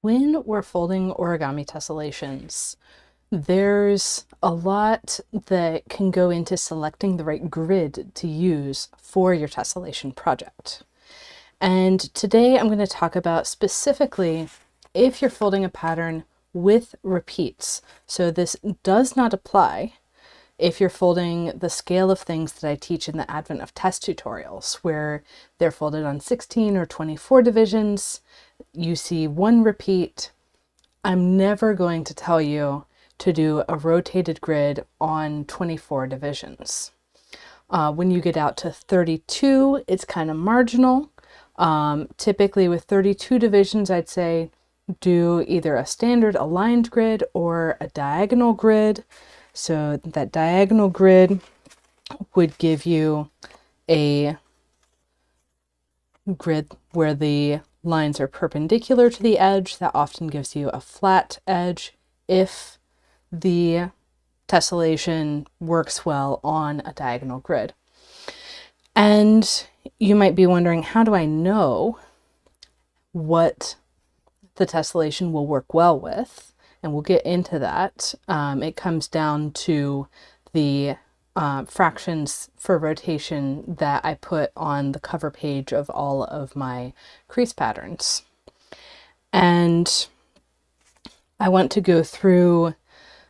When we're folding origami tessellations, there's a lot that can go into selecting the right grid to use for your tessellation project. And today I'm going to talk about specifically if you're folding a pattern with repeats. So this does not apply if you're folding the scale of things that I teach in the Advent of Test tutorials, where they're folded on 16 or 24 divisions. You see one repeat. I'm never going to tell you to do a rotated grid on 24 divisions. When you get out to 32, it's kind of marginal. Typically with 32 divisions, I'd say do either a standard aligned grid or a diagonal grid. So that diagonal grid would give you a grid where the lines are perpendicular to the edge. That often gives you a flat edge if the tessellation works well on a diagonal grid. And you might be wondering, how do I know what the tessellation will work well with? And we'll get into that. It comes down to the fractions for rotation that I put on the cover page of all of my crease patterns. And I want to go through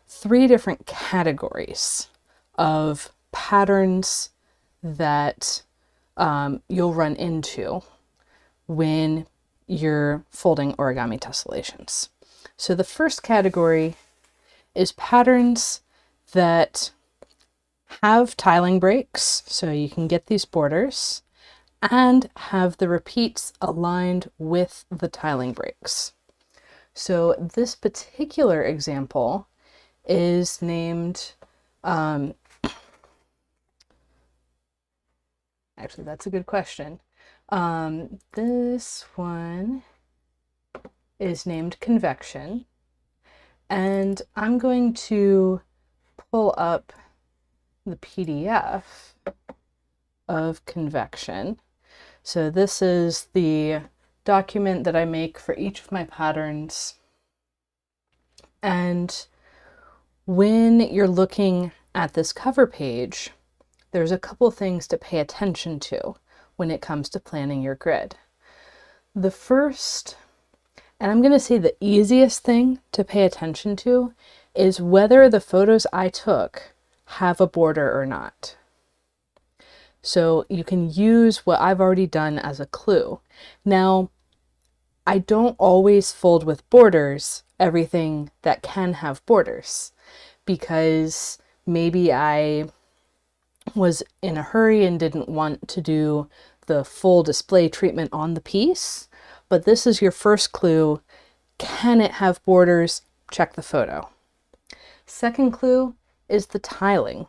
3 different categories of patterns that you'll run into when you're folding origami tessellations. So the first category is patterns that have tiling breaks, so you can get these borders, and have the repeats aligned with the tiling breaks. So this particular example is named, actually that's a good question. This one is named convection, and I'm going to pull up the PDF of convection. So this is the document that I make for each of my patterns. And when you're looking at this cover page, there's a couple things to pay attention to when it comes to planning your grid. The first, and I'm going to say the easiest thing to pay attention to, is whether the photos I took have a border or not. So you can use what I've already done as a clue. Now, I don't always fold with borders everything that can have borders, because maybe I was in a hurry and didn't want to do the full display treatment on the piece. But this is your first clue. Can it have borders? Check the photo. Second clue is the tiling.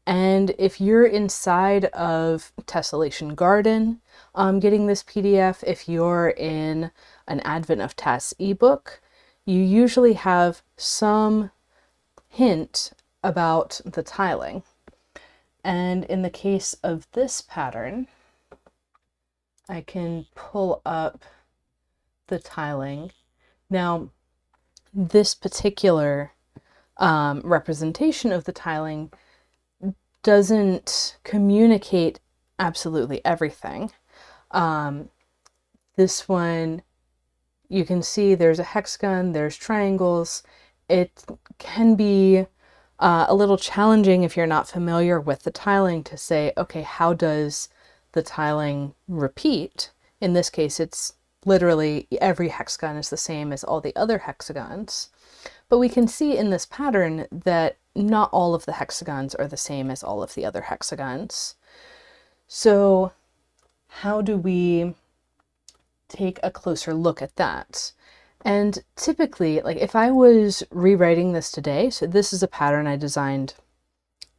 And if you're inside of Tessellation Garden, getting this PDF, if you're in an Advent of Tess ebook, you usually have some hint about the tiling. And in the case of this pattern, I can pull up the tiling. Now, this particular representation of the tiling doesn't communicate absolutely everything. This one, you can see there's a hexagon, there's triangles. It can be a little challenging if you're not familiar with the tiling to say, okay, how does the tiling repeat? In this case, it's literally every hexagon is the same as all the other hexagons. But we can see in this pattern that not all of the hexagons are the same as all of the other hexagons. So how do we take a closer look at that? And typically, like if I was rewriting this today, so this is a pattern I designed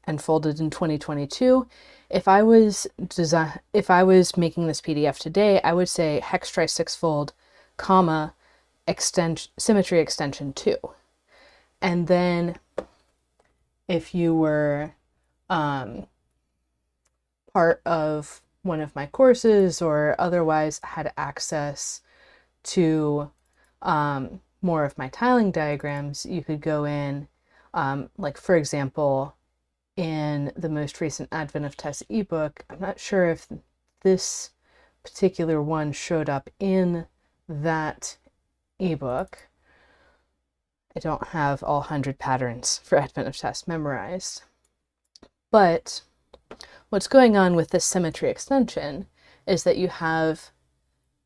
and folded in 2022. If I was making this PDF today, I would say hex try 6 fold, comma, symmetry extension 2. And then if you were part of one of my courses or otherwise had access to more of my tiling diagrams, you could go in, like for example, in the most recent Advent of Tess ebook, I'm not sure if this particular one showed up in that ebook. I don't have all 100 patterns for Advent of Tess memorized. But what's going on with this symmetry extension is that you have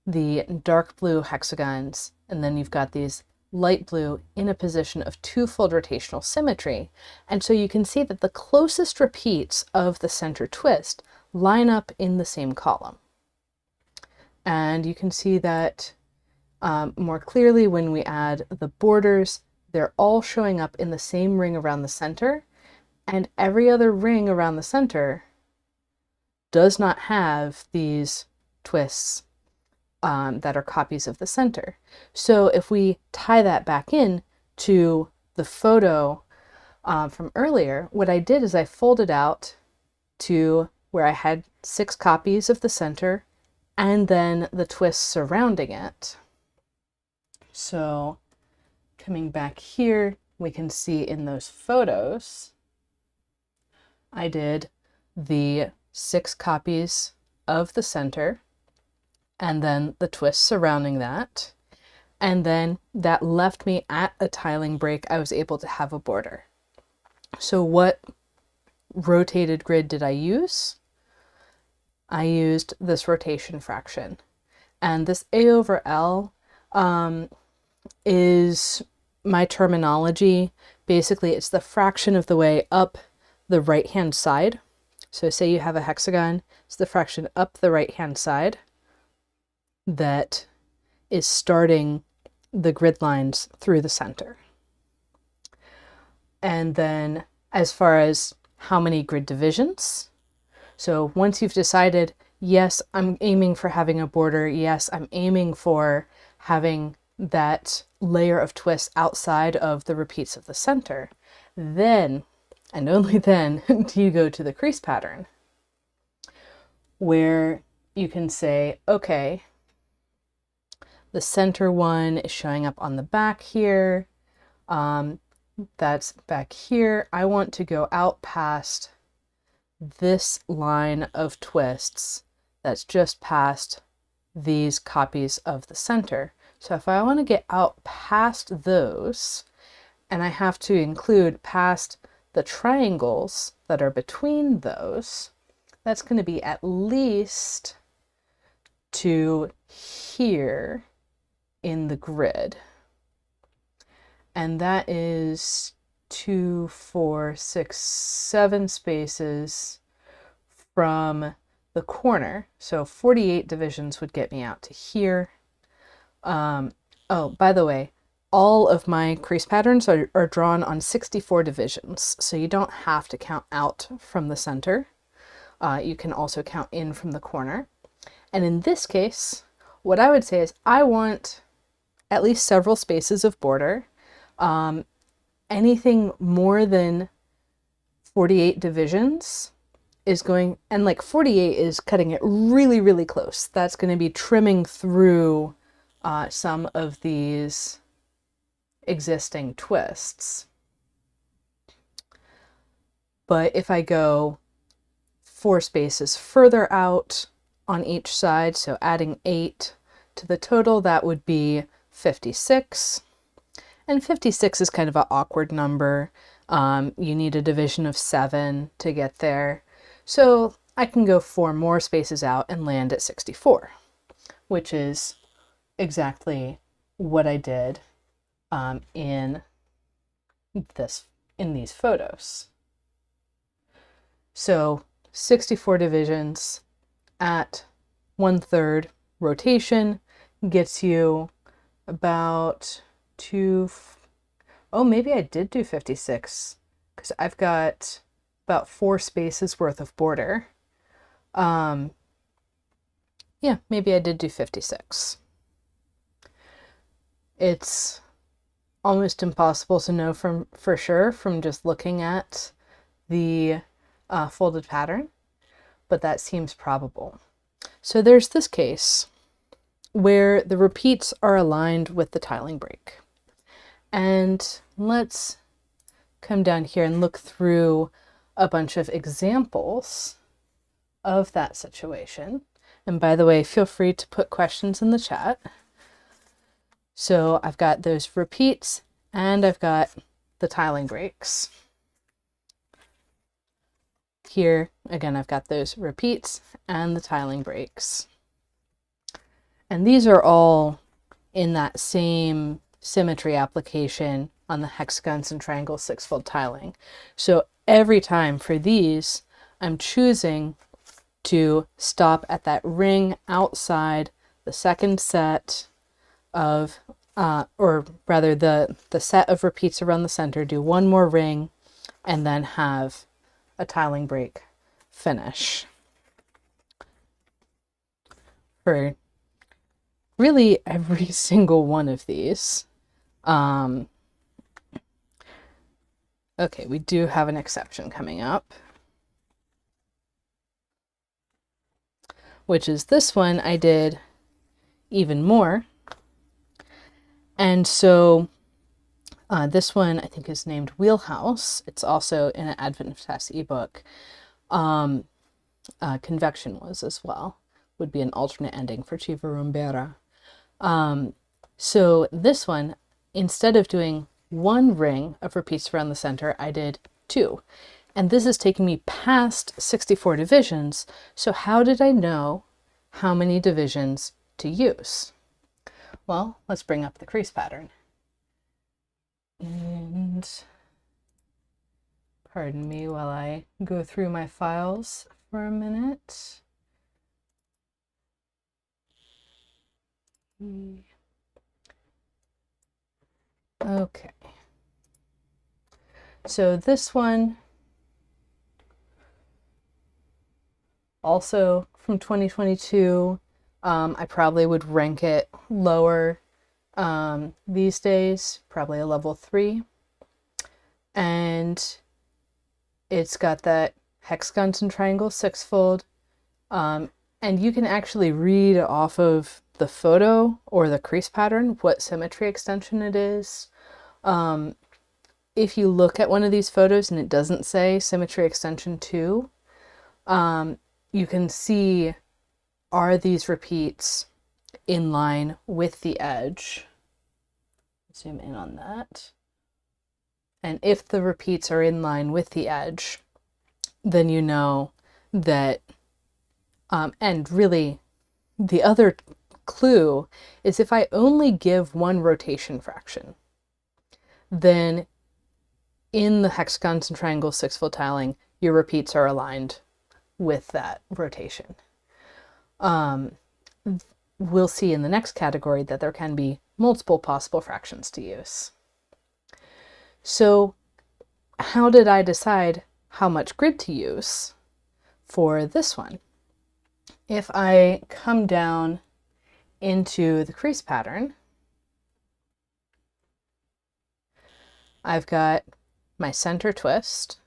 the dark blue hexagons, and then you've got these light blue in a position of twofold rotational symmetry. And so you can see that the closest repeats of the center twist line up in the same column. And you can see that more clearly when we add the borders. They're all showing up in the same ring around the center, and every other ring around the center does not have these twists that are copies of the center. So if we tie that back in to the photo from earlier, what I did is I folded out to where I had 6 copies of the center and then the twists surrounding it. So coming back here, we can see in those photos, I did the 6 copies of the center and then the twists surrounding that. And then that left me at a tiling break. I was able to have a border. So what rotated grid did I use? I used this rotation fraction. And this A over L is my terminology. Basically, it's the fraction of the way up the right-hand side. So say you have a hexagon, it's the fraction up the right-hand side that is starting the grid lines through the center. And then as far as how many grid divisions, so once you've decided, yes, I'm aiming for having a border, yes, I'm aiming for having that layer of twist outside of the repeats of the center, then, and only then, do you go to the crease pattern, where you can say, okay, the center one is showing up on the back here, that's back here. I want to go out past this line of twists that's just past these copies of the center. So if I want to get out past those, and I have to include past the triangles that are between those, that's going to be at least to here in the grid. And that is 2, 4, 6, 7 spaces from the corner. So 48 divisions would get me out to here. Oh, by the way, all of my crease patterns are drawn on 64 divisions, so you don't have to count out from the center. You can also count in from the corner. And in this case, what I would say is I want at least several spaces of border. Anything more than 48 divisions is going, and like 48 is cutting it really, really close. That's going to be trimming through some of these existing twists. But if I go 4 spaces further out on each side, so adding 8 to the total, that would be 56. And 56 is kind of an awkward number. You need a division of 7 to get there. So I can go 4 more spaces out and land at 64, which is exactly what I did in these photos. So 64 divisions at 1/3 rotation gets you about maybe I did do 56 because I've got about 4 spaces worth of border. Yeah, maybe I did do 56. It's almost impossible to know for sure from just looking at the folded pattern, but that seems probable. So there's this case where the repeats are aligned with the tiling break. And let's come down here and look through a bunch of examples of that situation. And by the way, feel free to put questions in the chat. So I've got those repeats and I've got the tiling breaks. Here, again, I've got those repeats and the tiling breaks. And these are all in that same symmetry application on the hexagons and triangles six-fold tiling. So every time for these, I'm choosing to stop at that ring outside the second set of, or rather the set of repeats around the center, do one more ring, and then have a tiling break finish. For really every single one of these. Okay, we do have an exception coming up, which is this one I did even more. And so this one I think is named Wheelhouse. It's also in an Advent of Tess ebook. Convection was as well, would be an alternate ending for Ci Rumbera. So this one, instead of doing one ring of repeats around the center, I did two. And this is taking me past 64 divisions. So how did I know how many divisions to use? Well, let's bring up the crease pattern. And pardon me while I go through my files for a minute. Okay. So this one, also from 2022, I probably would rank it lower these days, probably a level 3. And it's got that hexagons and triangles six-fold. And you can actually read off of the photo or the crease pattern what symmetry extension it is. If you look at one of these photos and it doesn't say symmetry extension 2, you can see, are these repeats in line with the edge? Zoom in on that. And if the repeats are in line with the edge, then you know that, and really the other clue is if I only give one rotation fraction, then in the hexagons and triangles six-fold tiling, your repeats are aligned with that rotation. We'll see in the next category that there can be multiple possible fractions to use. So how did I decide how much grid to use for this one? If I come down into the crease pattern, I've got my center twist,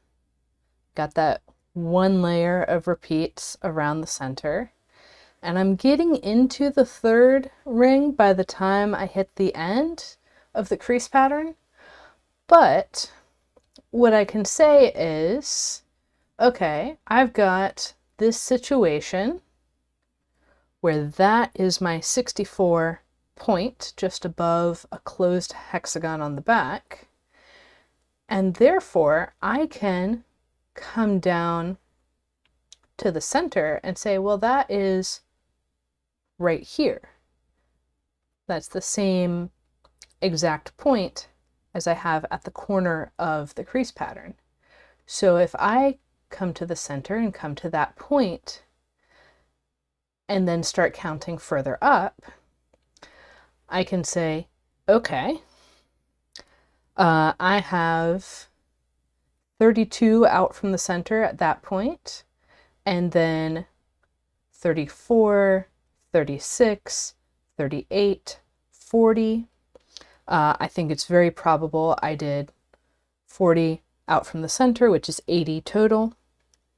got that one layer of repeats around the center, and I'm getting into the third ring by the time I hit the end of the crease pattern. But what I can say is, okay, I've got this situation where that is my 64 point just above a closed hexagon on the back. And therefore I can come down to the center and say, well, that is right here. That's the same exact point as I have at the corner of the crease pattern. So if I come to the center and come to that point and then start counting further up, I can say, okay, I have 32 out from the center at that point, and then 34, 36, 38, 40. I think it's very probable I did 40 out from the center, which is 80 total,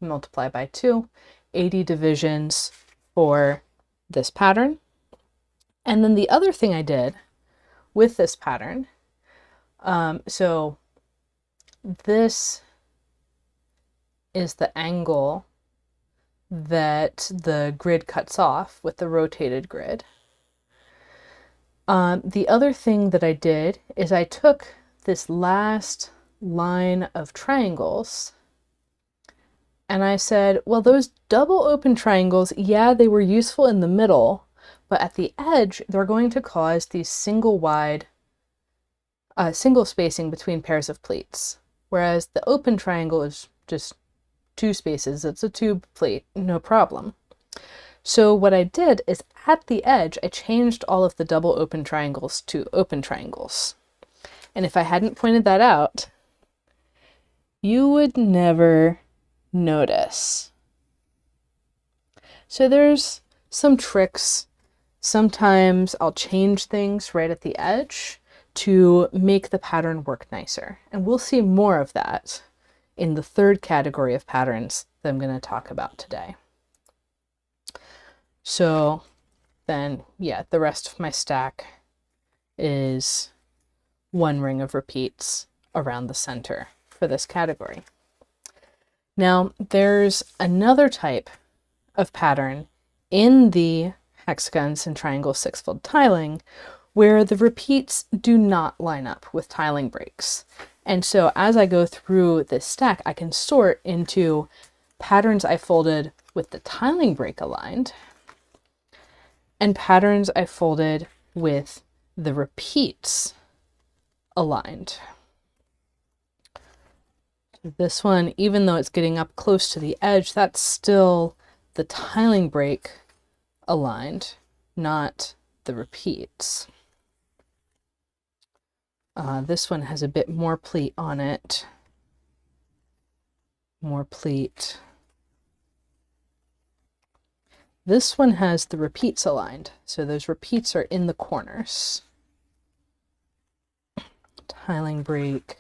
multiply by 2, 80 divisions for this pattern. And then the other thing I did with this pattern, so this is the angle that the grid cuts off with the rotated grid. The other thing that I did is I took this last line of triangles and I said, well, those double open triangles, yeah, they were useful in the middle, but at the edge, they're going to cause these single spacing between pairs of pleats. Whereas the open triangle is just two spaces. It's a tube pleat, no problem. So what I did is at the edge, I changed all of the double open triangles to open triangles. And if I hadn't pointed that out, you would never notice. So there's some tricks. Sometimes I'll change things right at the edge to make the pattern work nicer. And we'll see more of that in the third category of patterns that I'm going to talk about today. So then, yeah, the rest of my stack is one ring of repeats around the center for this category. Now, there's another type of pattern in the hexagons and triangle six-fold tiling where the repeats do not line up with tiling breaks. And so as I go through this stack, I can sort into patterns I folded with the tiling break aligned and patterns I folded with the repeats aligned. This one, even though it's getting up close to the edge, that's still the tiling break aligned, not the repeats. This one has a bit more pleat on it. More pleat. This one has the repeats aligned, so those repeats are in the corners. Tiling break,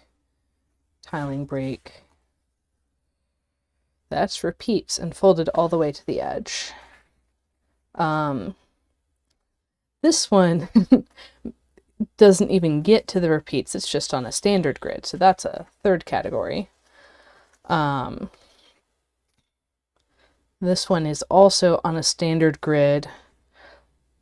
tiling break. That's repeats and folded all the way to the edge. This one doesn't even get to the repeats, it's just on a standard grid, so that's a third category. This one is also on a standard grid,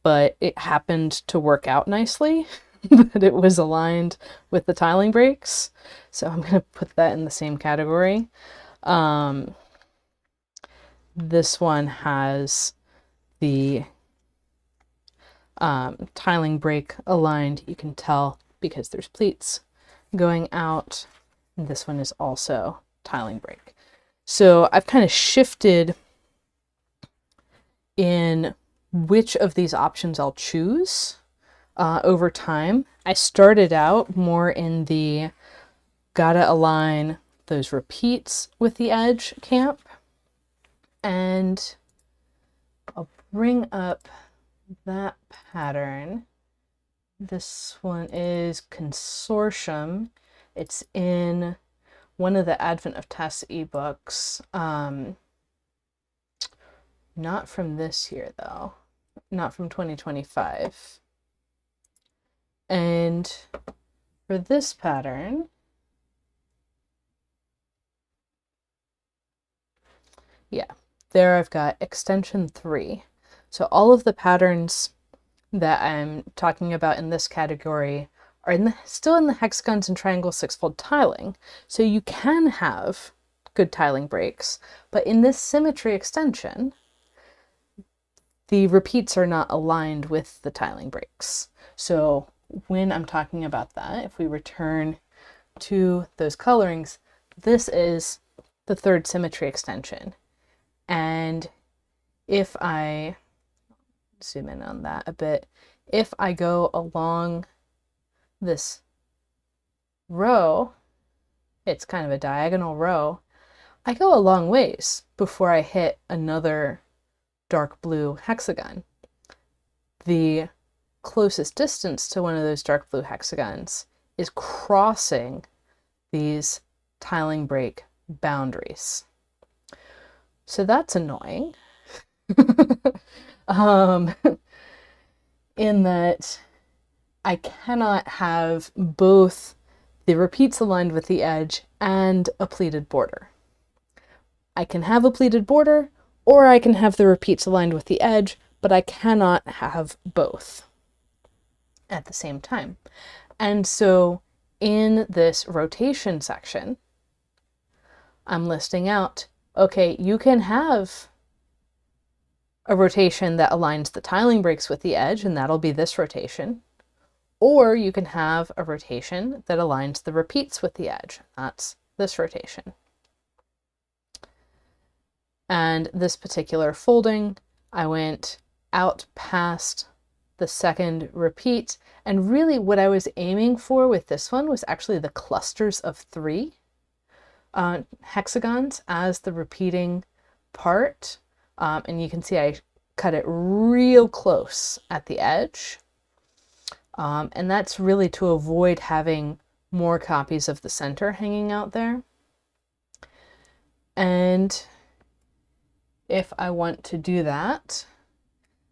but it happened to work out nicely, but it was aligned with the tiling breaks, so I'm going to put that in the same category. This one has the tiling break aligned, you can tell because there's pleats going out. This one is also tiling break. So I've kind of shifted in which of these options I'll choose over time. I started out more in the gotta align those repeats with the edge camp, and I'll bring up that pattern. This one is Consortium. It's in one of the Advent of Tess ebooks. Not from this year though, not from 2025. And for this pattern, yeah, there I've got extension 3. So all of the patterns that I'm talking about in this category are still in the hexagons and triangle six-fold tiling. So you can have good tiling breaks, but in this symmetry extension, the repeats are not aligned with the tiling breaks. So when I'm talking about that, if we return to those colorings, this is the third symmetry extension. And if I zoom in on that a bit, if I go along this row, it's kind of a diagonal row, I go a long ways before I hit another dark blue hexagon. The closest distance to one of those dark blue hexagons is crossing these tiling break boundaries. So that's annoying. in that I cannot have both the repeats aligned with the edge and a pleated border. I can have a pleated border, or I can have the repeats aligned with the edge, but I cannot have both at the same time. And so in this rotation section, I'm listing out, okay, you can have a rotation that aligns the tiling breaks with the edge, and that'll be this rotation. Or you can have a rotation that aligns the repeats with the edge. That's this rotation. And this particular folding, I went out past the second repeat. And really what I was aiming for with this one was actually the clusters of 3 hexagons as the repeating part. And you can see I cut it real close at the edge. And that's really to avoid having more copies of the center hanging out there. And if I want to do that,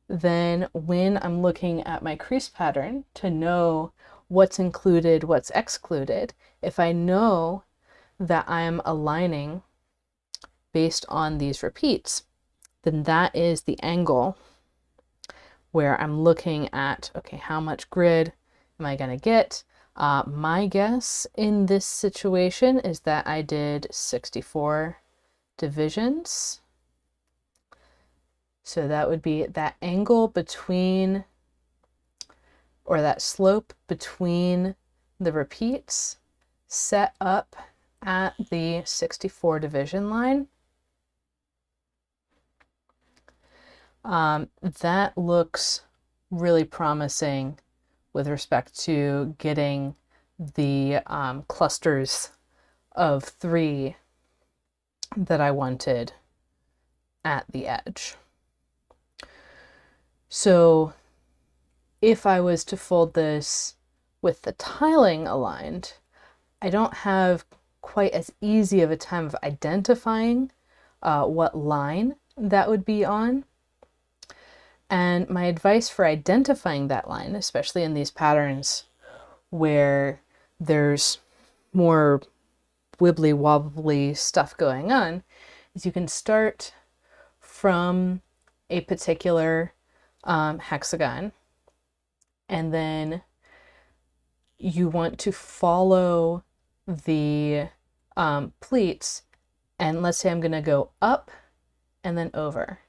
then when I'm looking at my crease pattern to know what's included, what's excluded, if I know that I'm aligning based on these repeats, then that is the angle where I'm looking at, okay, how much grid am I going to get? My guess in this situation is that I did 64 divisions. So that would be that angle between, or that slope between the repeats set up at the 64 division line. That looks really promising with respect to getting the clusters of 3 that I wanted at the edge. So if I was to fold this with the tiling aligned, I don't have quite as easy of a time of identifying what line that would be on. And my advice for identifying that line, especially in these patterns where there's more wibbly wobbly stuff going on, is you can start from a particular hexagon, and then you want to follow the pleats, and let's say I'm going to go up and then over,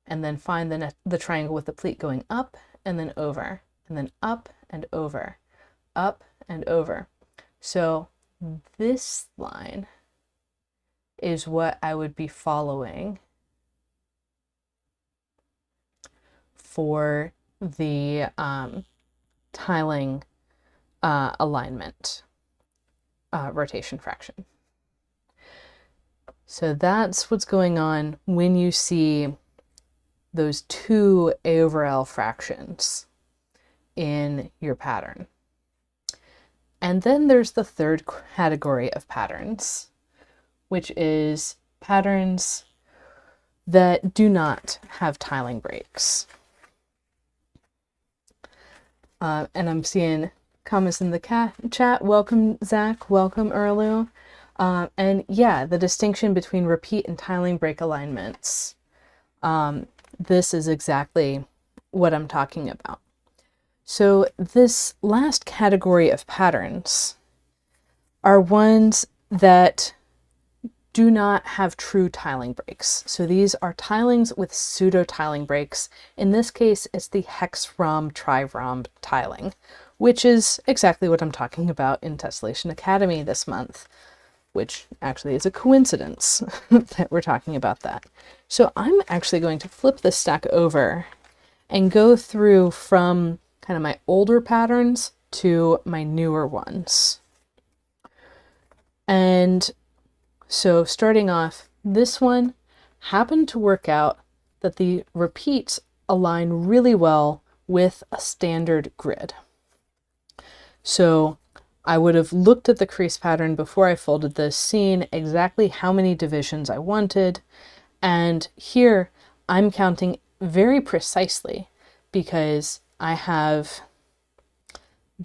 and then find the triangle with the pleat going up and then over, and then up and over, up and over. So this line is what I would be following for the tiling alignment rotation fraction. So that's what's going on when you see those 2 A over L fractions in your pattern. And then there's the third category of patterns, which is patterns that do not have tiling breaks. And I'm seeing comments in the chat. Welcome, Zach. Welcome, Erlu. And yeah, the distinction between repeat and tiling break alignments. This is exactly what I'm talking about. So this last category of patterns are ones that do not have true tiling breaks. So these are tilings with pseudo tiling breaks. In this case, it's the hex-rhomb tri-rhomb tiling, which is exactly what I'm talking about in Tessellation Academy this month, which actually is a coincidence that we're talking about that. So I'm actually going to flip this stack over and go through from kind of my older patterns to my newer ones. And so starting off, this one happened to work out that the repeats align really well with a standard grid. So I would have looked at the crease pattern before I folded this, seen exactly how many divisions I wanted, and here I'm counting very precisely because I have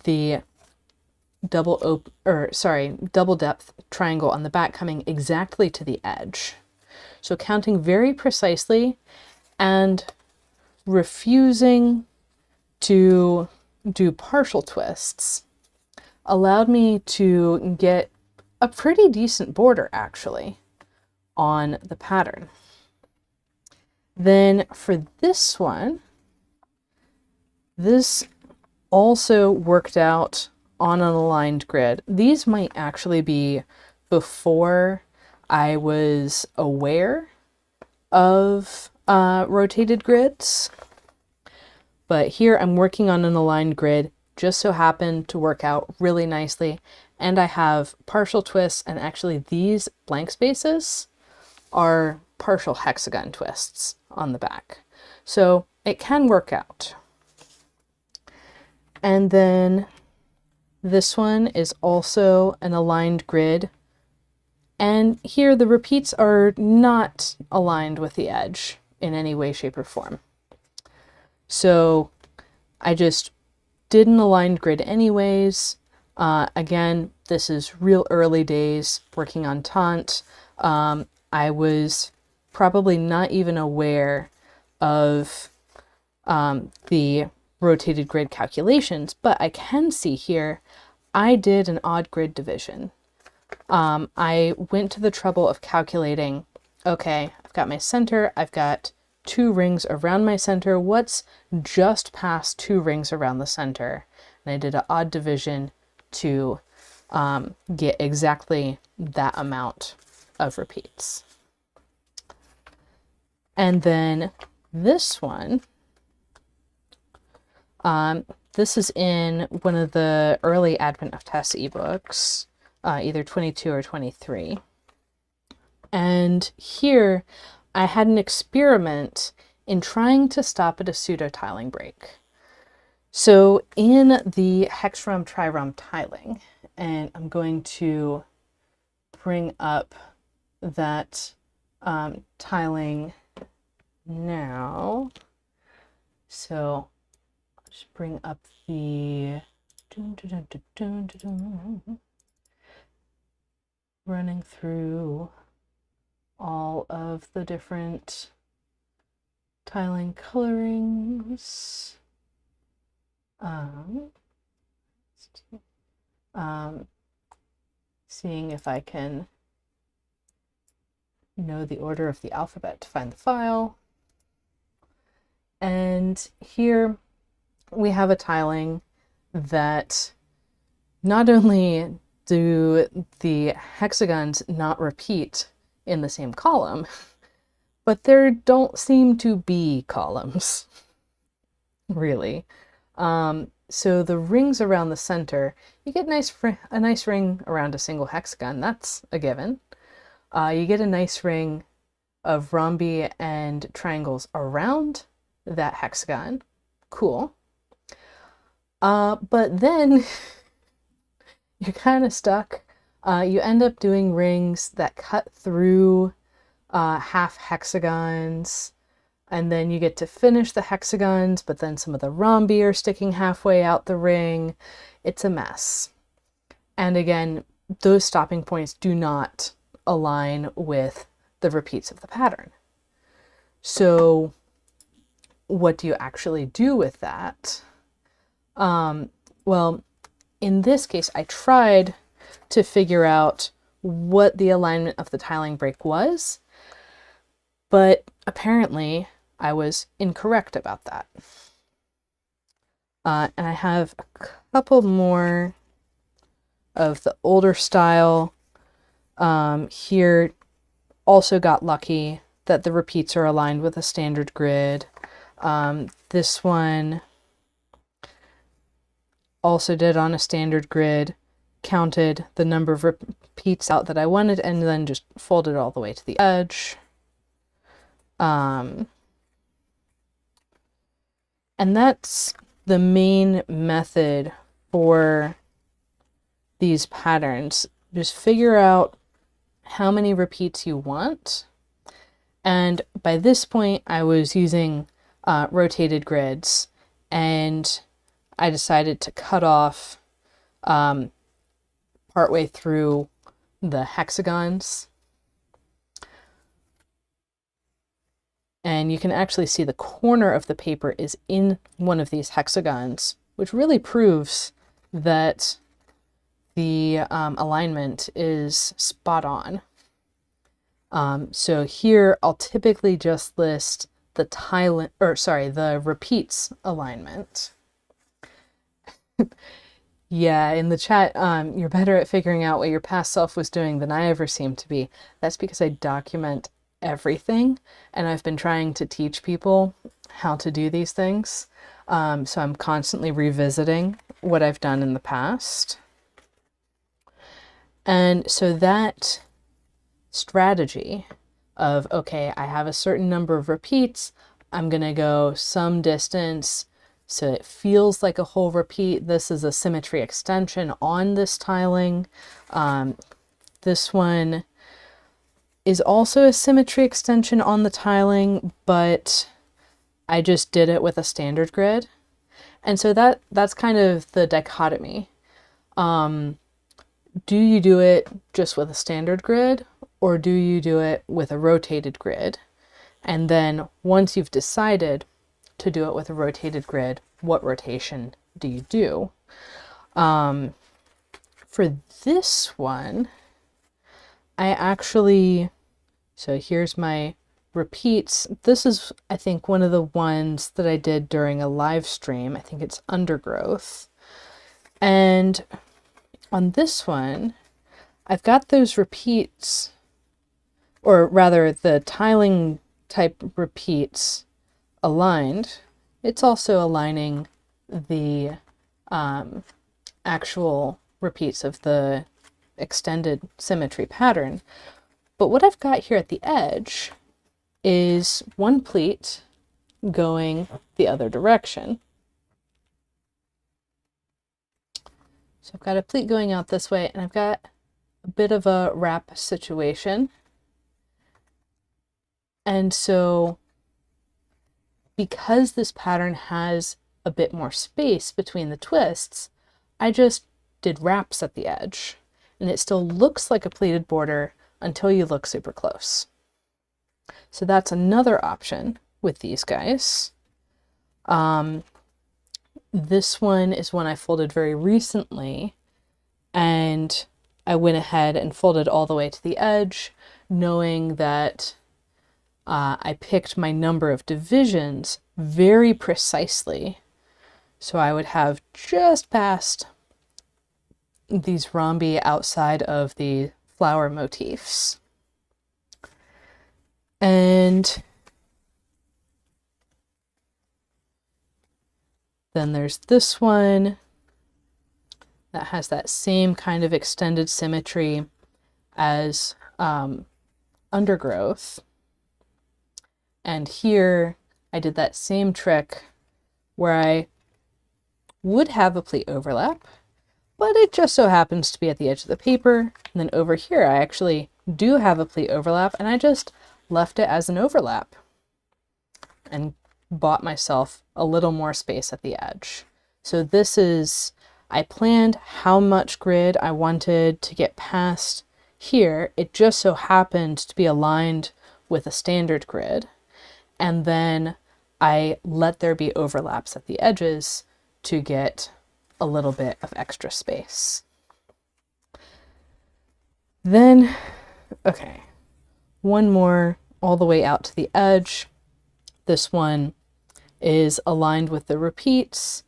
the double depth triangle on the back coming exactly to the edge. So counting very precisely and refusing to do partial twists allowed me to get a pretty decent border actually on the pattern. Then for this one, this also worked out on an aligned grid. These might actually be before I was aware of rotated grids, but here I'm working on an aligned grid, just so happened to work out really nicely, and I have partial twists, and actually these blank spaces are partial hexagon twists on the back. So it can work out. And then this one is also an aligned grid. And here the repeats are not aligned with the edge in any way, shape, or form. So I just did an aligned grid anyways. Again, this is real early days working on Taunt. I was probably not even aware of the rotated grid calculations, but I can see here I did an odd grid division. I went to the trouble of calculating, okay, I've got my center, I've got 2 rings around my center, what's just past 2 rings around the center? And I did an odd division to get exactly that amount of repeats. And then this one, this is in one of the early Advent of Tess ebooks, either 22 or 23. And here I had an experiment in trying to stop at a pseudo tiling break. So in the hex-rom tri-rom tiling, and I'm going to bring up that tiling now. So I'll just bring up the running through all of the different tiling colorings. Seeing if I can know the order of the alphabet to find the file. And here we have a tiling that not only do the hexagons not repeat in the same column, but there don't seem to be columns, really. So the rings around the center, you get a nice ring around a single hexagon, that's a given. You get a nice ring of rhombi and triangles around that hexagon. Cool. But then you're kind of stuck. You end up doing rings that cut through half hexagons, and then you get to finish the hexagons, but then some of the rhombi are sticking halfway out the ring. It's a mess. And again, those stopping points do not align with the repeats of the pattern. So what do you actually do with that? Well, in this case, I tried to figure out what the alignment of the tiling break was, but apparently I was incorrect about that. And I have a couple more of the older style. Here also got lucky that the repeats are aligned with a standard grid. This one also did on a standard grid, counted the number of repeats out that I wanted, and then just folded all the way to the edge. And that's the main method for these patterns. Just figure out how many repeats you want. And by this point, I was using rotated grids, and I decided to cut off partway through the hexagons. And you can actually see the corner of the paper is in one of these hexagons, which really proves that the alignment is spot on. So here I'll typically just list the repeats alignment. Yeah, in the chat, you're better at figuring out what your past self was doing than I ever seem to be. That's because I document everything, and I've been trying to teach people how to do these things. So I'm constantly revisiting what I've done in the past. And so that strategy of, okay, I have a certain number of repeats, I'm going to go some distance so it feels like a whole repeat. This is a symmetry extension on this tiling. This one is also a symmetry extension on the tiling, but I just did it with a standard grid. And so that's kind of the dichotomy. Do you do it just with a standard grid, or do you do it with a rotated grid? And then once you've decided to do it with a rotated grid, what rotation do you do? For this one, so here's my repeats. This is, I think, one of the ones that I did during a live stream. I think it's undergrowth. And on this one, I've got those repeats, or rather the tiling type repeats aligned. It's also aligning the actual repeats of the extended symmetry pattern. But what I've got here at the edge is one pleat going the other direction. So I've got a pleat going out this way, and I've got a bit of a wrap situation. And so because this pattern has a bit more space between the twists, I just did wraps at the edge, and it still looks like a pleated border until you look super close. So that's another option with these guys. This one is one I folded very recently, and I went ahead and folded all the way to the edge, knowing that I picked my number of divisions very precisely. So I would have just past these rhombi outside of the flower motifs. And then there's this one that has that same kind of extended symmetry as undergrowth. And here I did that same trick where I would have a pleat overlap, but it just so happens to be at the edge of the paper. And then over here, I actually do have a pleat overlap, and I just left it as an overlap and bought myself a little more space at the edge. So this is, I planned how much grid I wanted to get past here. It just so happened to be aligned with a standard grid. And then I let there be overlaps at the edges to get a little bit of extra space. Then, okay, one more all the way out to the edge. This one is aligned with the repeats.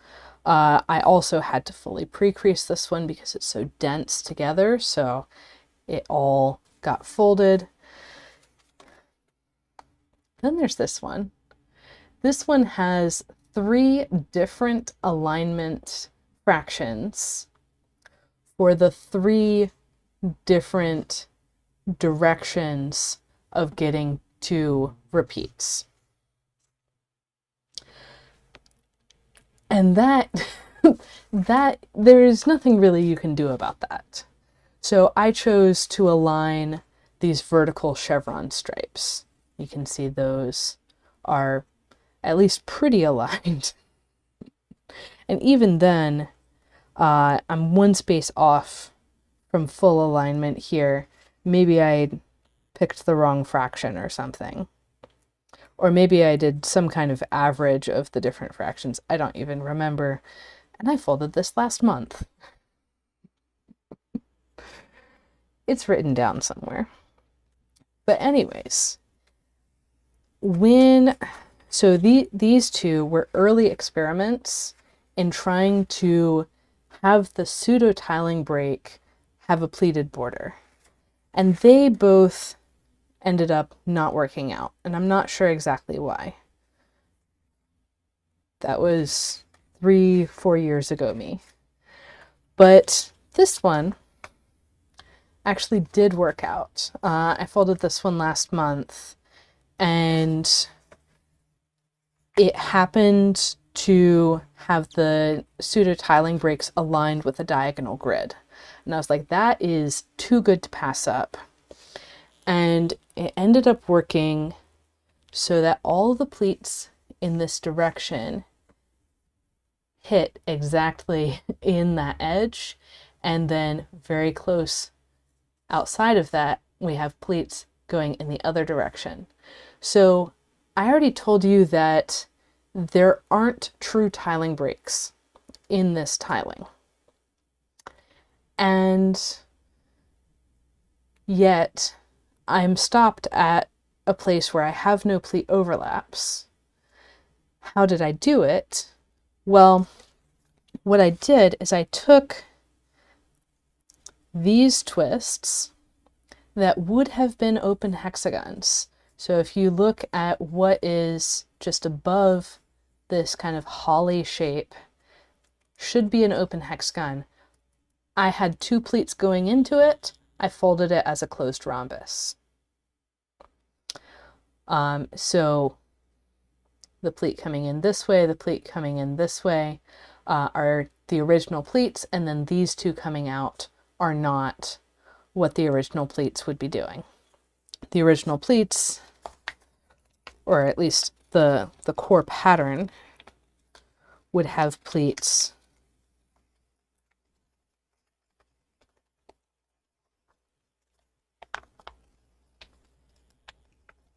I also had to fully pre-crease this one because it's so dense together, so it all got folded. Then there's this one. This one has 3 different alignment fractions for the 3 different directions of getting to repeats. And that there's nothing really you can do about that. So I chose to align these vertical chevron stripes. You can see those are at least pretty aligned. And even then, I'm one space off from full alignment here. Maybe I picked the wrong fraction or something. Or maybe I did some kind of average of the different fractions. I don't even remember. And I folded this last month. It's written down somewhere. But anyways, these two were early experiments in trying to have the pseudo tiling break have a pleated border. And they both ended up not working out, and I'm not sure exactly why. That was 3-4 years ago me. But this one actually did work out. I folded this one last month, and it happened to have the pseudo tiling breaks aligned with a diagonal grid. And I was like, that is too good to pass up. And it ended up working so that all the pleats in this direction hit exactly in that edge, and then very close outside of that, we have pleats going in the other direction. So I already told you that there aren't true tiling breaks in this tiling. And yet I'm stopped at a place where I have no pleat overlaps. How did I do it? Well, what I did is I took these twists that would have been open hexagons. So if you look at what is just above this kind of holly shape, should be an open hexagon. I had 2 pleats going into it. I folded it as a closed rhombus. So the pleat coming in this way, the pleat coming in this way are the original pleats, and then these 2 coming out are not what the original pleats would be doing. The original pleats, or at least the core pattern, would have pleats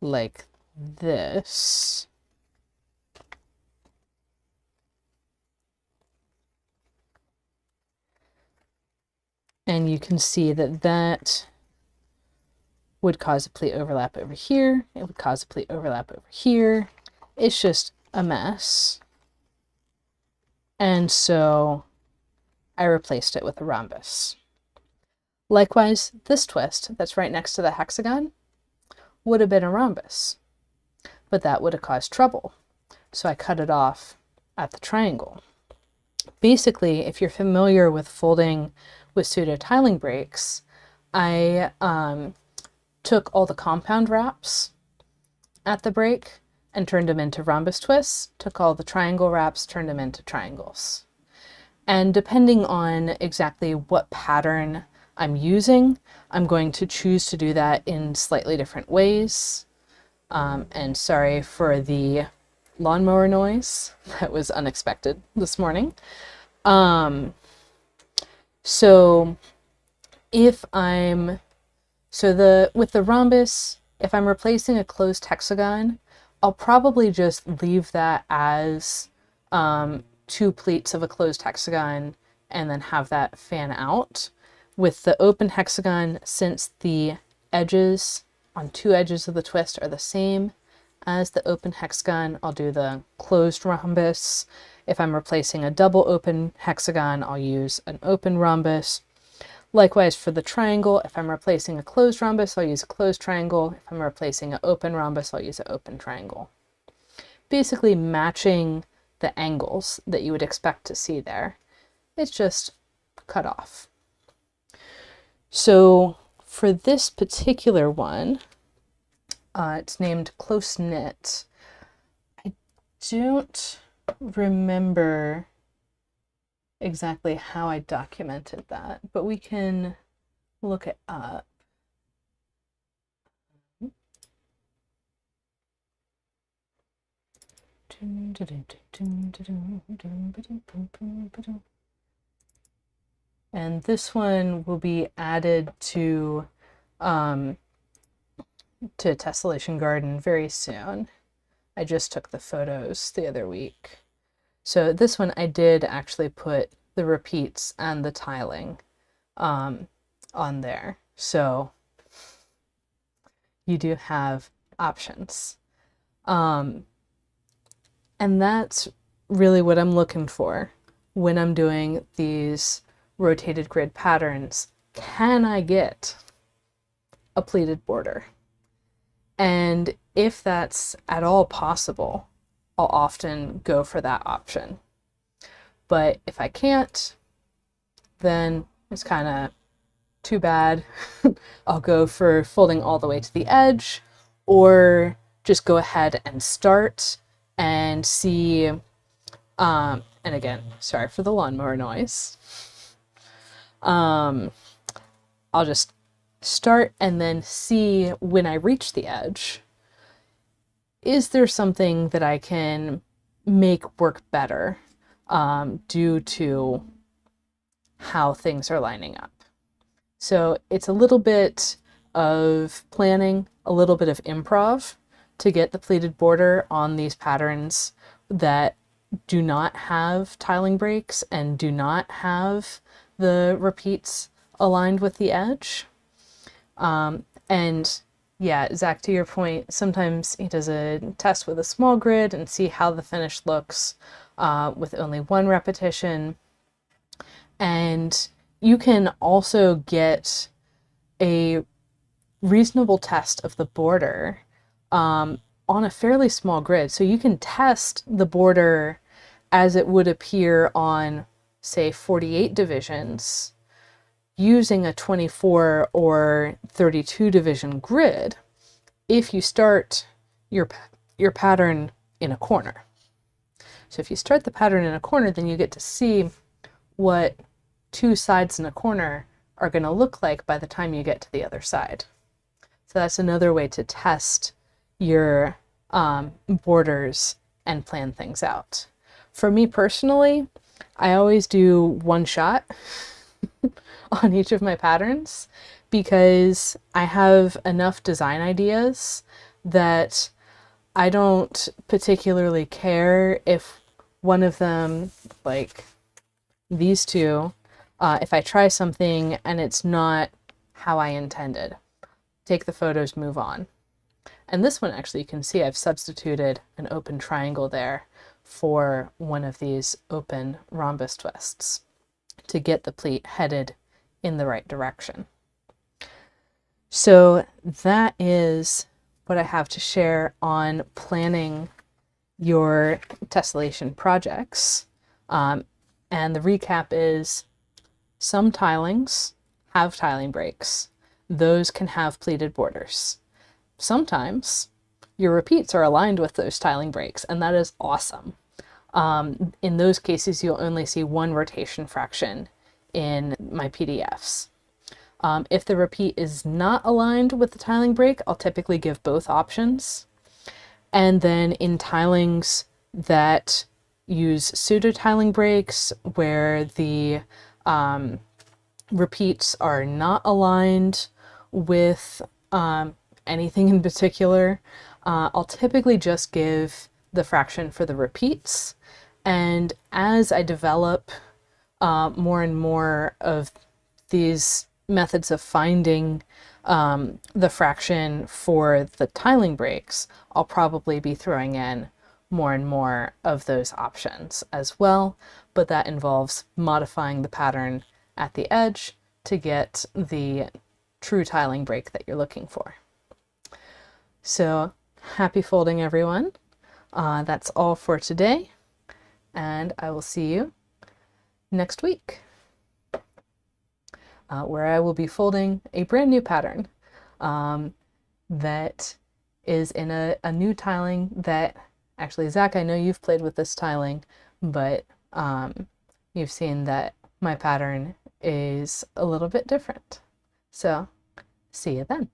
like this. And you can see that that would cause a pleat overlap over here. It would cause a pleat overlap over here. It's just a mess. And so I replaced it with a rhombus. Likewise, this twist that's right next to the hexagon would have been a rhombus, but that would have caused trouble. So I cut it off at the triangle. Basically, if you're familiar with folding with pseudo tiling breaks, I took all the compound wraps at the break and turned them into rhombus twists, took all the triangle wraps, turned them into triangles. And depending on exactly what pattern I'm using, I'm going to choose to do that in slightly different ways. And sorry for the lawnmower noise. That was unexpected this morning. So if I'm, with the rhombus, if I'm replacing a closed hexagon, I'll probably just leave that as 2 pleats of a closed hexagon and then have that fan out. With the open hexagon, since the edges on 2 edges of the twist are the same as the open hexagon, I'll do the closed rhombus. If I'm replacing a double open hexagon, I'll use an open rhombus. Likewise for the triangle, if I'm replacing a closed rhombus, I'll use a closed triangle. If I'm replacing an open rhombus, I'll use an open triangle. Basically matching the angles that you would expect to see there. It's just cut off. So for this particular one, it's named Close Knit. I don't remember exactly how I documented that, but we can look it up. And this one will be added to Tessellation Garden very soon. I just took the photos the other week. So this one I did actually put the repeats and the tiling on there. So you do have options. And that's really what I'm looking for when I'm doing these rotated grid patterns. Can I get a pleated border? And if that's at all possible, I'll often go for that option. But if I can't, then it's kind of too bad. I'll go for folding all the way to the edge, or just go ahead and start and see, and again, sorry for the lawnmower noise. I'll just start and then see when I reach the edge, is there something that I can make work better due to how things are lining up. So it's a little bit of planning, a little bit of improv to get the pleated border on these patterns that do not have tiling breaks and do not have the repeats aligned with the edge. And yeah, Zach, to your point, sometimes he does a test with a small grid and see how the finish looks with only one repetition. And you can also get a reasonable test of the border on a fairly small grid. So you can test the border as it would appear on, say, 48 divisions using a 24 or 32 division grid if you start your pattern in a corner. So if you start the pattern in a corner, then you get to see what two sides in a corner are going to look like by the time you get to the other side. So that's another way to test your borders and plan things out. For me personally, I always do one shot on each of my patterns because I have enough design ideas that I don't particularly care if one of them, like these two, if I try something and it's not how I intended. Take the photos, move on. And this one, actually, you can see I've substituted an open triangle there for one of these open rhombus twists to get the pleat headed in the right direction. So that is what I have to share on planning your tessellation projects. And the recap is some tilings have tiling breaks. Those can have pleated borders. Sometimes your repeats are aligned with those tiling breaks, and that is awesome. In those cases, you'll only see one rotation fraction in my PDFs. If the repeat is not aligned with the tiling break, I'll typically give both options. And then in tilings that use pseudo tiling breaks, where the repeats are not aligned with anything in particular, I'll typically just give the fraction for the repeats. And as I develop more and more of these methods of finding the fraction for the tiling breaks, I'll probably be throwing in more and more of those options as well, but that involves modifying the pattern at the edge to get the true tiling break that you're looking for. So happy folding, everyone. That's all for today, and I will see you next week, where I will be folding a brand new pattern that is in a new tiling that, actually, Zach, I know you've played with this tiling, but you've seen that my pattern is a little bit different. So see you then.